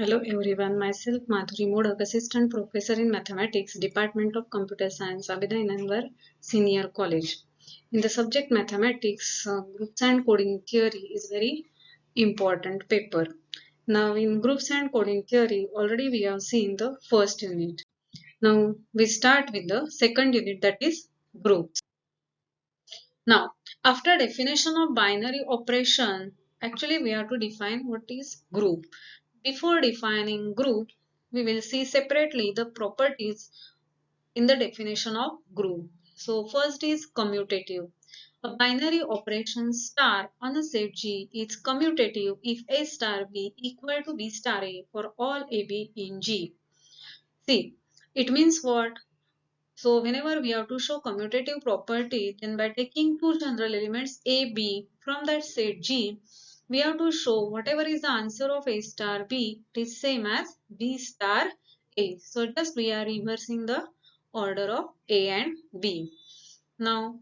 Hello everyone, myself Madhuri Modak, Assistant Professor in Mathematics, Department of Computer Science, Abhidayanangar Senior College. In the subject Mathematics, Groups and Coding Theory is very important paper. Now in Groups and Coding Theory, already we have seen the first unit. Now we start with the second unit, that is Groups. Now, after definition of binary operation, actually we have to define what is group. Before defining group, we will see separately the properties in the definition of group. So first is commutative. A binary operation star on a set G is commutative if A star B equal to B star A for all AB in G. See, it means what? So whenever we have to show commutative property, then by taking two general elements A, B from that set G, we have to show whatever is the answer of A star B, it is same as B star A. So just we are reversing the order of A and B. Now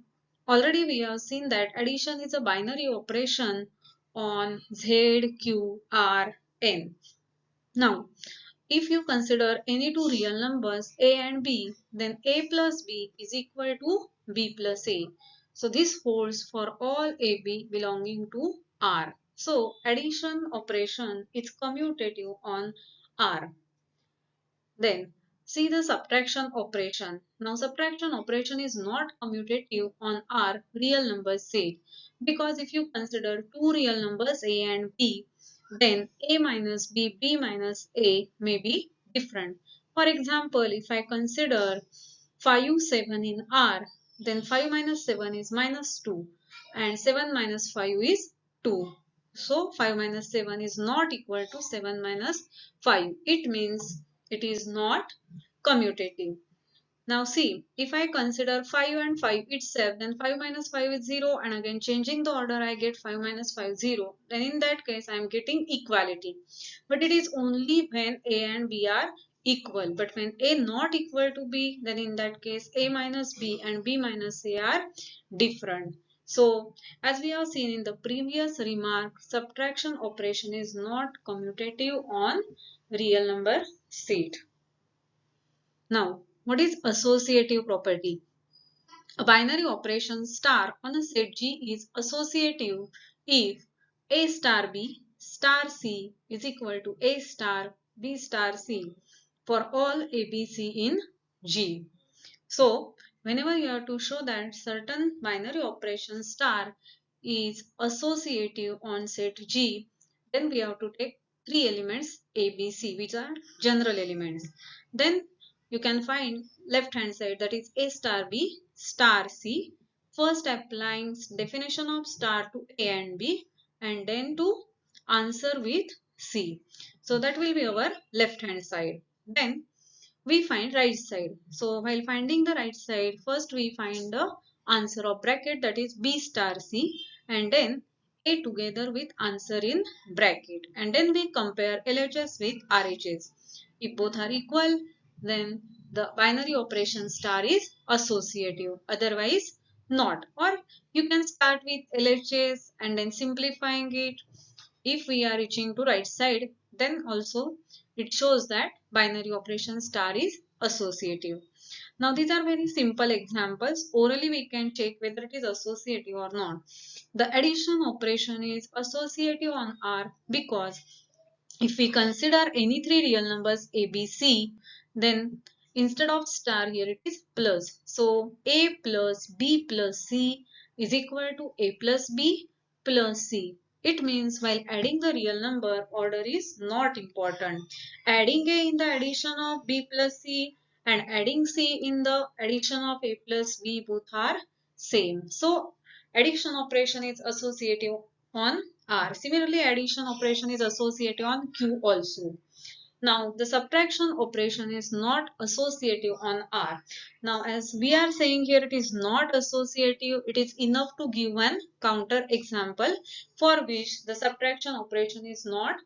already we have seen that addition is a binary operation on Z, Q, R, N. Now if you consider any two real numbers A and B, then A plus B is equal to B plus A. So this holds for all AB belonging to R. So addition operation is commutative on R. Then see the subtraction operation. Now subtraction operation is not commutative on R real numbers set, because if you consider two real numbers A and B, then A minus B, B minus A may be different. For example, if I consider 5, 7 in R, then 5 minus 7 is minus 2 and 7 minus 5 is 2. So 5 minus 7 is not equal to 7 minus 5. It means it is not commutative. Now see, if I consider 5 and 5 itself, then 5 minus 5 is 0, and again changing the order I get 5 minus 5 0. Then in that case I am getting equality. But it is only when A and B are equal. But when A not equal to B, then in that case A minus B and B minus A are different. So as we have seen in the previous remark, subtraction operation is not commutative on real number set. Now, what is associative property? A binary operation star on a set G is associative if A star B star C is equal to A star B star C for all ABC in G. So, whenever you have to show that certain binary operation star is associative on set G, then we have to take three elements A, B, C, which are general elements. Then you can find left hand side, that is A star B star C. First applying definition of star to A and B, and then to answer with C. So that will be our left hand side. Then we find right side. So while finding the right side, first we find the answer of bracket, that is B star C, and then A together with answer in bracket, and then we compare LHS with RHS. If both are equal, then the binary operation star is associative, otherwise not. Or you can start with LHS and then simplifying it. If we are reaching to right side, then also it shows that binary operation star is associative. Now these are very simple examples. Orally we can check whether it is associative or not. The addition operation is associative on R because if we consider any three real numbers A, B, C, then instead of star here it is plus. So A plus B plus C is equal to A plus B plus C. It means while adding the real number, order is not important. Adding A in the addition of B plus C and adding C in the addition of A plus B both are same. So addition operation is associative on R. Similarly, addition operation is associative on Q also. Now, the subtraction operation is not associative on R. Now, as we are saying here, it is not associative. It is enough to give one counter example for which the subtraction operation is not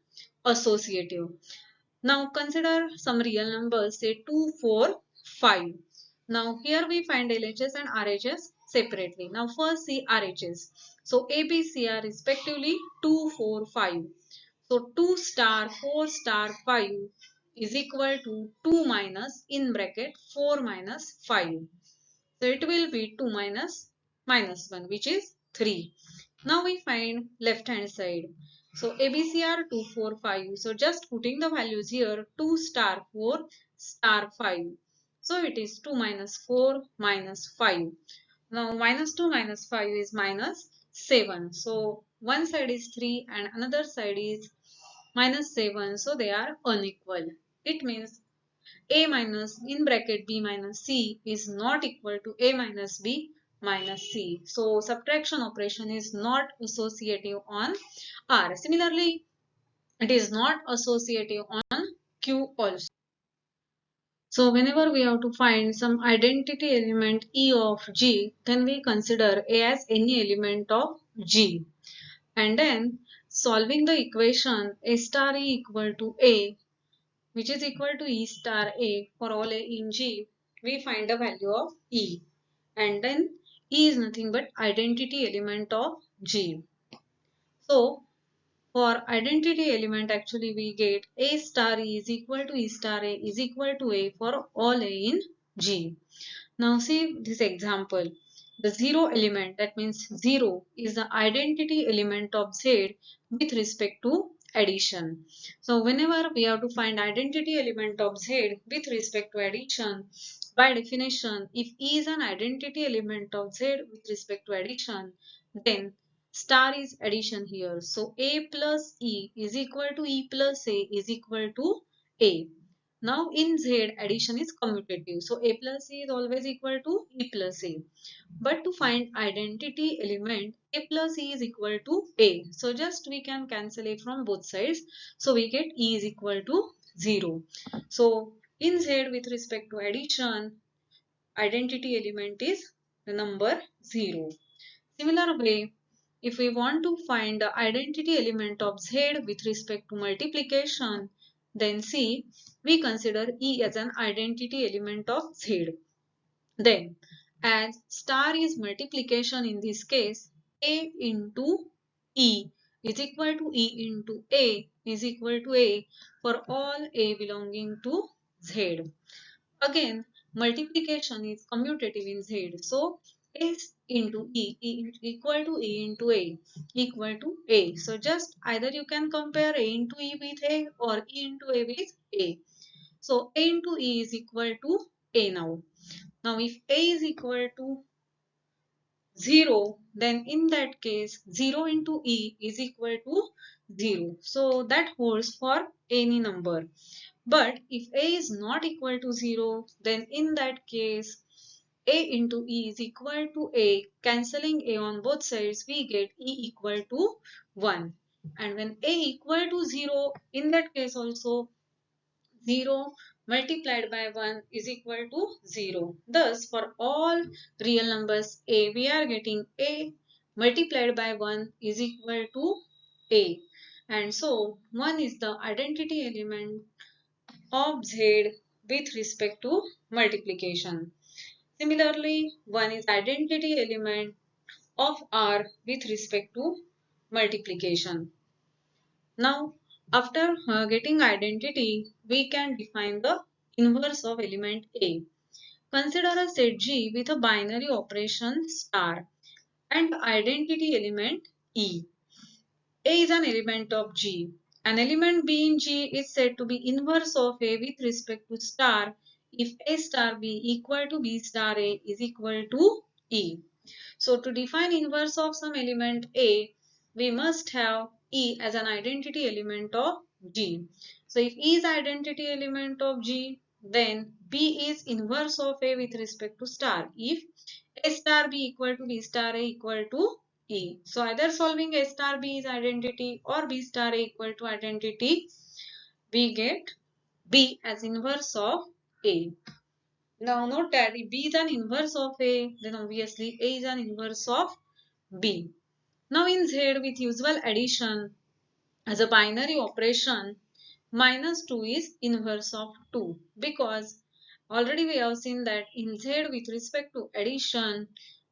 associative. Now, consider some real numbers, say 2, 4, 5. Now, here we find LHS and RHS separately. Now, first see RHS. So, A, B, C are respectively 2, 4, 5. So 2 star 4 star 5 is equal to 2 minus in bracket 4 minus 5. So it will be 2 minus minus 1, which is 3. Now we find left hand side. So ABC are 2, 4, 5. So just putting the values here, 2 star 4 star 5. So it is 2 minus 4 minus 5. Now minus 2 minus 5 is minus 7. So one side is 3 and another side is minus 7. So they are unequal. It means a minus in bracket b minus c is not equal to a minus b minus c. So subtraction operation is not associative on R. Similarly, it is not associative on Q also. So whenever we have to find some identity element E of G, then we consider A as any element of G. And then solving the equation A star E equal to A, which is equal to E star A for all A in G, we find the value of E. And then E is nothing but identity element of G. So for identity element, actually we get A star E is equal to E star A is equal to A for all A in G. Now see this example. The zero element, that means 0, is the identity element of Z with respect to addition. So whenever we have to find identity element of Z with respect to addition, by definition, if E is an identity element of Z with respect to addition, then star is addition here. So A plus E is equal to E plus A is equal to A. Now in Z addition is commutative. So A plus C is always equal to E plus A. But to find identity element, A plus E is equal to A. So just we can cancel A from both sides. So we get E is equal to 0. So in Z with respect to addition, identity element is the number 0. Similar way, if we want to find the identity element of Z with respect to multiplication, then see, we consider E as an identity element of Z. Then, as star is multiplication in this case, A into E is equal to E into A is equal to A for all A belonging to Z. Again, multiplication is commutative in Z. So, S into E equal to E into A equal to A. So, just either you can compare A into E with A or E into A with A. So, A into E is equal to A now. Now, if A is equal to 0, then in that case 0 into E is equal to 0. So, that holds for any number. But if A is not equal to 0, then in that case A into E is equal to A. Cancelling A on both sides, we get E equal to 1. And when A equal to 0, in that case also 0 multiplied by 1 is equal to 0. Thus, for all real numbers A, we are getting A multiplied by 1 is equal to A. And so, 1 is the identity element of Z with respect to multiplication. Similarly, 1 is identity element of R with respect to multiplication. Now, after getting identity, we can define the inverse of element A. Consider a set G with a binary operation star and identity element E. A is an element of G. An element B in G is said to be inverse of A with respect to star if A star B equal to B star A is equal to E. So to define inverse of some element A, we must have E as an identity element of G. So if E is identity element of G, then B is inverse of A with respect to star. If A star B equal to B star A equal to E. So either solving A star B is identity or B star A equal to identity, we get B as inverse of A. Now note that if B is an inverse of A, then obviously A is an inverse of B. Now in Z with usual addition as a binary operation, minus 2 is inverse of 2 because already we have seen that in Z with respect to addition,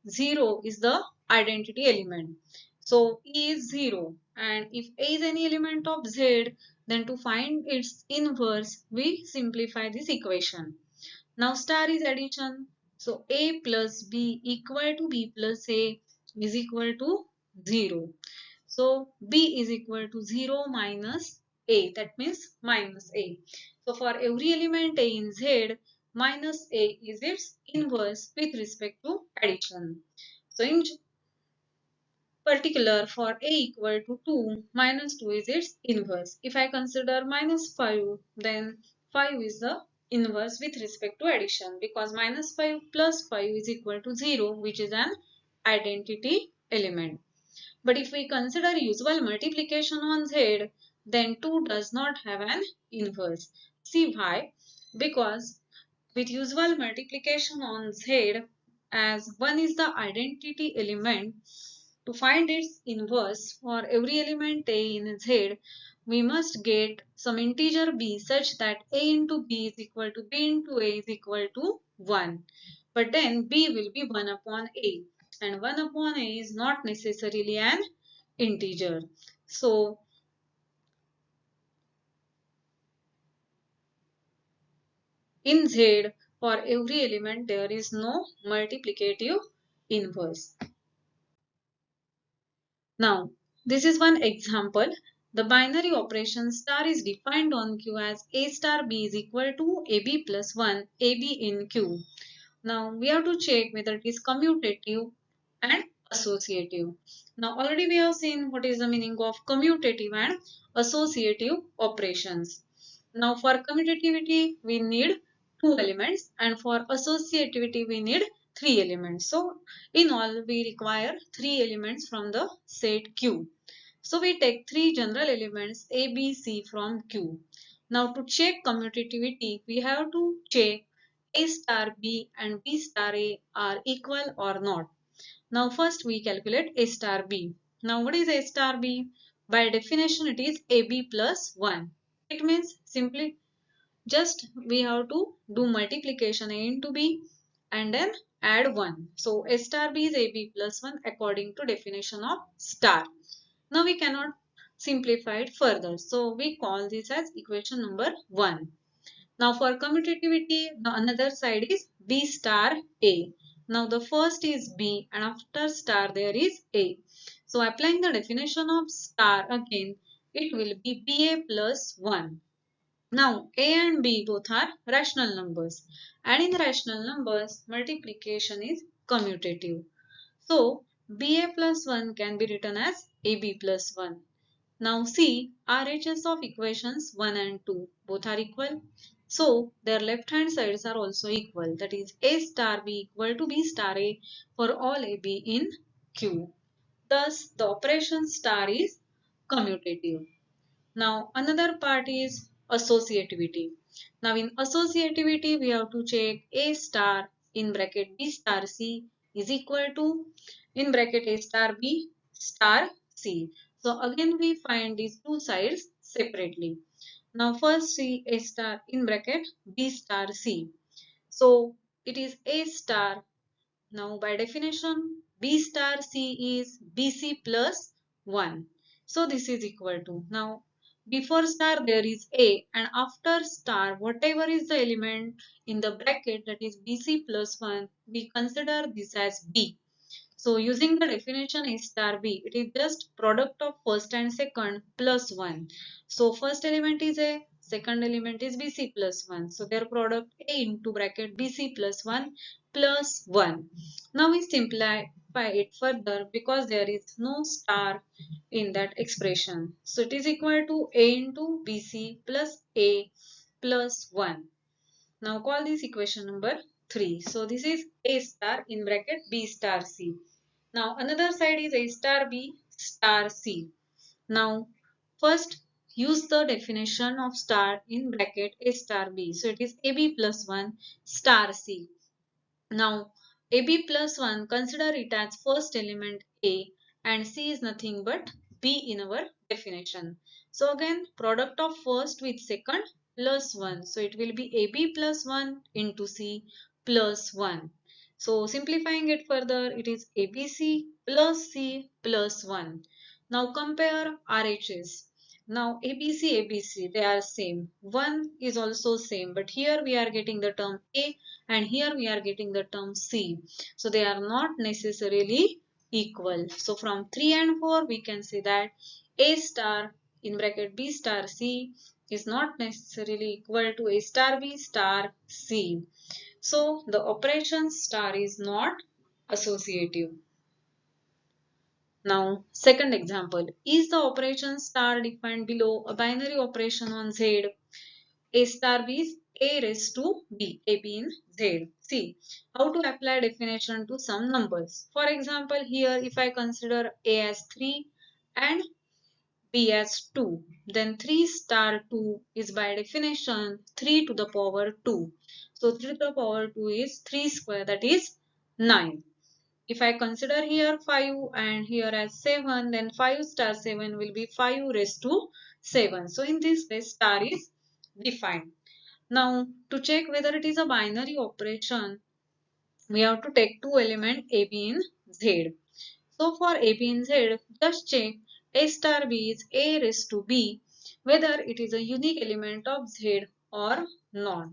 0 is the identity element. So E is 0. and if A is any element of Z, then to find its inverse, we simplify this equation. Now star is addition. So A plus B equal to B plus A is equal to 0. So B is equal to 0 minus A. That means minus A. So for every element A in Z, minus A is its inverse with respect to addition. So in particular, for A equal to 2, minus 2 is its inverse. If I consider minus 5, then 5 is the inverse with respect to addition, because minus 5 plus 5 is equal to 0, which is an identity element. But if we consider usual multiplication on Z, then 2 does not have an inverse. See why? Because with usual multiplication on Z, as 1 is the identity element, to find its inverse for every element A in Z, we must get some integer B such that A into B is equal to B into A is equal to 1. But then B will be 1 upon A, and 1 upon A is not necessarily an integer. So in Z, for every element there is no multiplicative inverse. Now, this is one example. The binary operation star is defined on Q as A star B is equal to AB plus 1 AB in Q. Now, we have to check whether it is commutative and associative. Now, already we have seen what is the meaning of commutative and associative operations. Now, for commutativity, we need two elements, and for associativity, we need three elements. So, in all, we require three elements from the set Q. So, we take three general elements A, B, C from Q. Now, to check commutativity, we have to check A star B and B star A are equal or not. Now, first we calculate A star B. Now, what is A star B? By definition, it is AB plus 1. It means simply just we have to do multiplication A into B and then add 1. So A star B is AB plus 1 according to definition of star. Now we cannot simplify it further. So we call this as equation number 1. Now for commutativity, the another side is B star A. Now the first is B and after star there is A. So applying the definition of star again, it will be BA plus 1. Now, A and B both are rational numbers, and in rational numbers, multiplication is commutative. So, BA plus 1 can be written as AB plus 1. Now, see, RHS of equations 1 and 2 both are equal. So, their left hand sides are also equal. That is, A star B equal to B star A for all AB in Q. Thus, the operation star is commutative. Now another part is associativity. Now in associativity we have to check A star in bracket B star C is equal to in bracket A star B star C. So again we find these two sides separately. Now first see A star in bracket B star C. So it is A star. Now by definition B star C is BC plus 1. So this is equal to, now before star there is A and after star whatever is the element in the bracket, that is BC plus 1, we consider this as B. So using the definition A star B, it is just product of first and second plus 1. So first element is A, second element is BC plus 1. So their product A into bracket BC plus 1 plus 1. Now we simplify it further because there is no star in that expression. So it is equal to A into BC plus A plus 1. Now call this equation number 3. So this is A star in bracket B star C. Now another side is A star B star C. Now first use the definition of star in bracket A star B. So it is AB plus 1 star C. Now AB plus 1, consider it as first element A and C is nothing but B in our definition. So again product of first with second plus 1. So it will be AB plus 1 into C plus 1. So simplifying it further, it is ABC plus C plus 1. Now compare RHS. Now ABC, ABC, they are same. One is also same, but here we are getting the term A and here we are getting the term C. So they are not necessarily equal. So from 3 and 4 we can say that A star in bracket B star C is not necessarily equal to A star B star C. So the operation star is not associative. Now, second example, is the operation star defined below a binary operation on Z? A star B is A raised to B, A B in Z. See, how to apply definition to some numbers. For example, here if I consider A as 3 and B as 2, then 3 star 2 is by definition 3 to the power 2. So 3 to the power 2 is 3 square, that is 9. If I consider here 5 and here as 7, then 5 star 7 will be 5 raised to 7. So in this way star is defined. Now to check whether it is a binary operation, we have to take two elements A, B in Z. So for A, B in Z, just check A star B is A raised to B, whether it is a unique element of Z or not.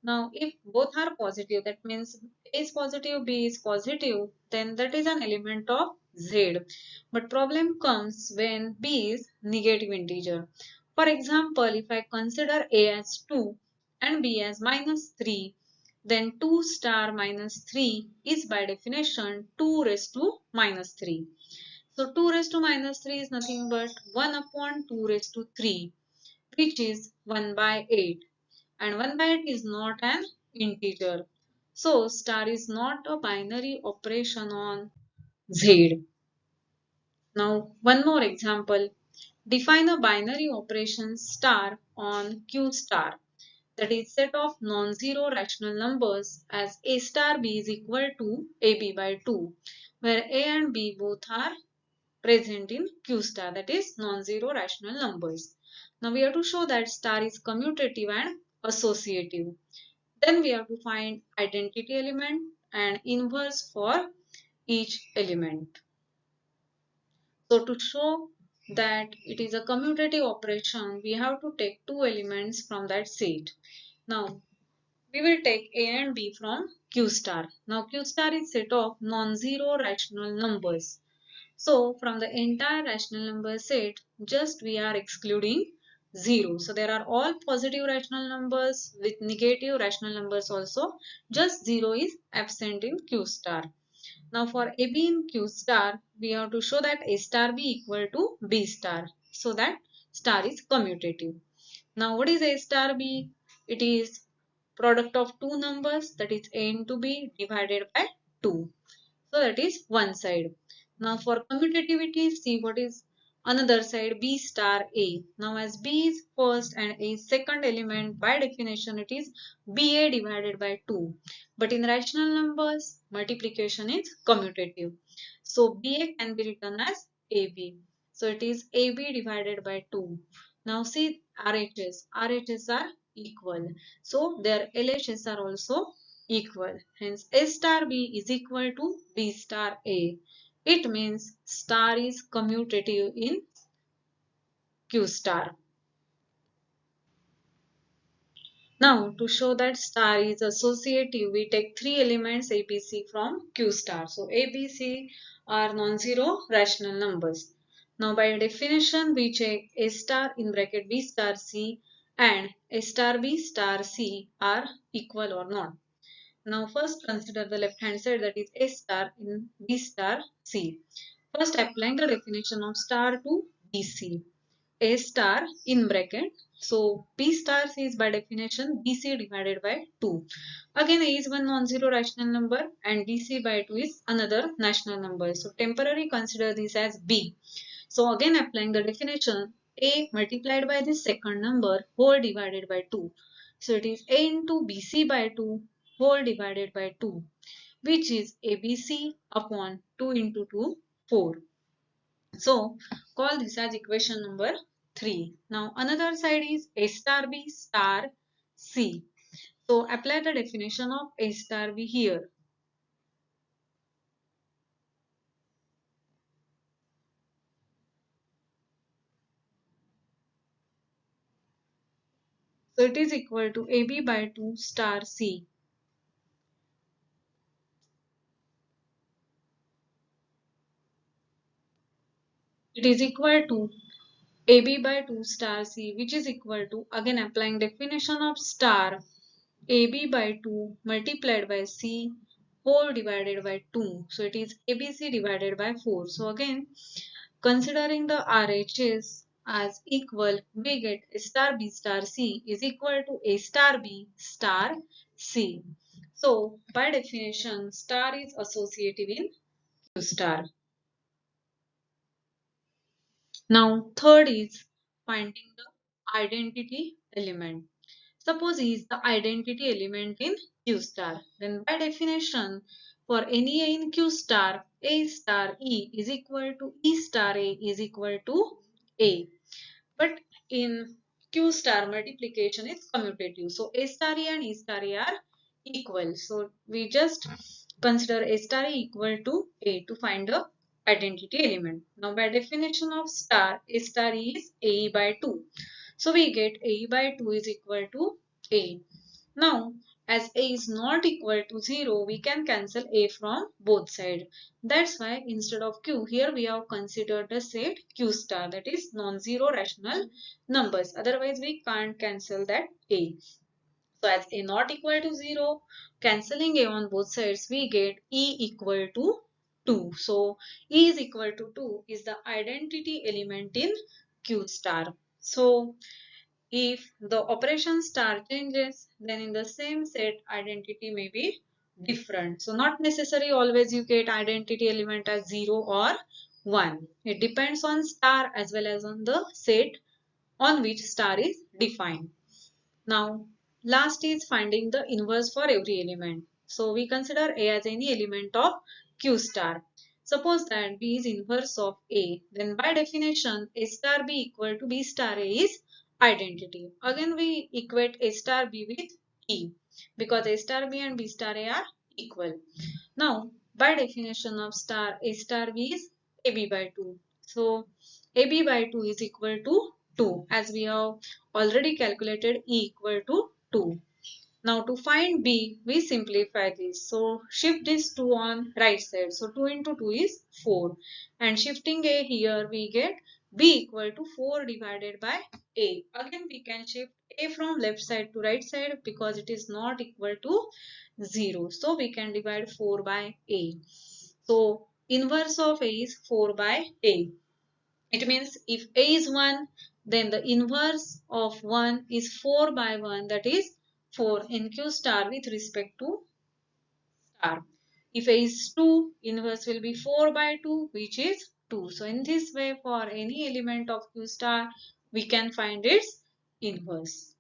Now, if both are positive, that means A is positive, B is positive, then that is an element of Z. But problem comes when B is negative integer. For example, if I consider A as 2 and B as minus 3, then 2 star minus 3 is by definition 2 raised to minus 3. So 2 raised to minus 3 is nothing but 1 upon 2 raised to 3, which is 1 by 8, and 1 by 8 is not an integer. So star is not a binary operation on Z. Now one more example. Define a binary operation star on Q star, that is set of non-zero rational numbers as A star B is equal to AB by 2, where A and B both are present in Q star, that is non-zero rational numbers. Now we have to show that star is commutative and associative. Then we have to find identity element and inverse for each element. So to show that it is a commutative operation, we have to take two elements from that set. Now we will take A and B from Q star. Now Q star is set of non-zero rational numbers. So from the entire rational number set, just we are excluding 0. So there are all positive rational numbers with negative rational numbers also. Just 0 is absent in Q star. Now for AB in Q star, we have to show that A star B equal to B star. So that star is commutative. Now what is A star B? It is product of two numbers, that is A into B divided by 2. So that is one side. Now for commutativity, see what is another side, B star A. Now as B is first and A is second element, by definition it is BA divided by 2. But in rational numbers, multiplication is commutative. So BA can be written as AB. So it is AB divided by 2. Now see RHS. RHS are equal. So their LHS are also equal. Hence A star B is equal to B star A. It means star is commutative in Q star. Now to show that star is associative, we take three elements ABC from Q star. So ABC are non-zero rational numbers. Now by definition we check A star in bracket B star C and A star B star C are equal or not. Now first consider the left hand side, that is A star in B star C. First applying the definition of star to BC. A star in bracket. So B star C is by definition BC divided by 2. Again A is one non-zero rational number and BC by 2 is another national number. So temporarily consider this as B. So again applying the definition, A multiplied by this second number whole divided by 2. So it is A into BC by 2 whole divided by 2, which is ABC upon 2 into 2, 4. So call this as equation number 3. Now another side is A star B star C. So apply the definition of A star B here. So it is equal to AB by 2 star C. It is equal to AB by 2 star C, which is equal to, again applying definition of star, AB by 2 multiplied by C whole divided by 2. So it is ABC divided by 4. So again, considering the RHS as equal, we get A star B star C is equal to A star B star C. So by definition, star is associative in Q star. Now, third is finding the identity element. Suppose E is the identity element in Q star. Then by definition, for any A in Q star, A star E is equal to E star A is equal to A. But in Q star, multiplication is commutative. So A star E and E star A are equal. So we just consider A star E equal to A to find the identity element. Now by definition of star, A star E is AE by 2. So we get AE by 2 is equal to A. Now, as A is not equal to 0, we can cancel A from both sides. That's why instead of Q, here we have considered the set Q star, that is non-zero rational numbers. Otherwise, we can't cancel that A. So as A not equal to 0, cancelling A on both sides, we get E equal to 2. So E is equal to 2 is the identity element in Q star. So if the operation star changes, then in the same set identity may be different. So not necessary always you get identity element as 0 or 1. It depends on star as well as on the set on which star is defined. Now, last is finding the inverse for every element. So we consider A as any element of Q star. Suppose that B is inverse of A, then by definition A star B equal to B star A is identity. Again we equate A star B with E because A star B and B star A are equal. Now by definition of star, A star B is AB by 2. So AB by 2 is equal to 2 as we have already calculated E equal to 2. Now to find B, we simplify this. So shift this 2 on right side. So 2 into 2 is 4. And shifting A here, we get B equal to 4 divided by A. Again, we can shift A from left side to right side because it is not equal to 0. So we can divide 4 by A. So inverse of A is 4 by A. It means if A is 1, then the inverse of 1 is 4 by 1, that is 4 in Q star with respect to star. If A is 2, inverse will be 4 by 2, which is 2. So in this way, for any element of Q star, we can find its inverse.